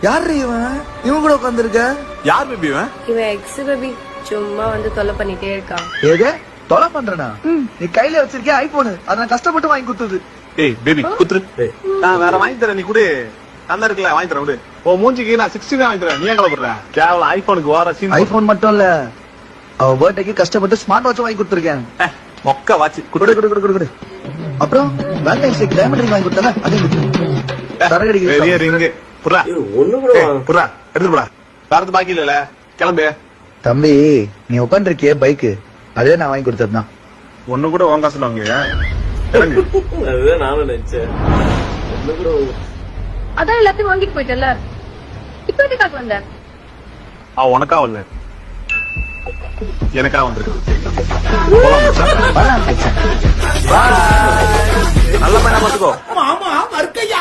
யாரு இவன் கூட உட்காந்துருக்க? யார் பேபி இவன்? இவன் எக்ஸ் பேபி சும்மா வந்து தொல்லை பண்ணிட்டே இருக்கான். ஏதே தொலை பண்றனா? நீ கையில வச்சிருக்கே ஐபோனு, அத நான் கஷ்டப்பட்டு வாங்கி கொடுத்தது. ஏய் பேபி குத்துரு. நான் வேற வாங்கி தரேன், நீ கூட நல்லா இருக்குல்ல, வாங்கி தரேன் விடு. ஓ மூஞ்சிக்கு நான் 16 வாங்கி தரேன், நீ ஏன் கவலைப்படுற? கேவலம் ஐபோனுக்கு வர சீன். ஐபோன் மட்டும் இல்ல, அவ பர்த்டேக்கு கஷ்டப்பட்டு ஸ்மார்ட் வாட்ச் வாங்கி கொடுத்துருக்கேன். மொக்க வாட்ச் குடு குடு குடு குடு குடு. அப்புறம் வேலண்டைன்ஸ் டேக்கு டைமண்ட் ரிங் வாங்கி கொடுத்தல, அதே தரகடி பெரிய ரிங் புறா ஒண்ணு கூட புறா எடுத்து போடா. வேறது பாக்கி இல்லல, கிளம்பு. தம்பி நீ உட்காந்துருக்கிய பைக்கு, அதே நான் வாங்கி கொடுத்ததுதான். ஒண்ணு கூட உன் காசுல வாங்குவியா? அதுதான் நானும் நினைச்சேன். ஒண்ணு கூட அதான் எல்லாத்தையும் வாங்கிட்டு போயிட்டல, இப்ப எதுக்காக வந்த? அவ உனக்கா வரல, எனக்கா வந்திருக்கு. நல்ல பையனா பாத்துக்கோ. மாமா மறுக்கையா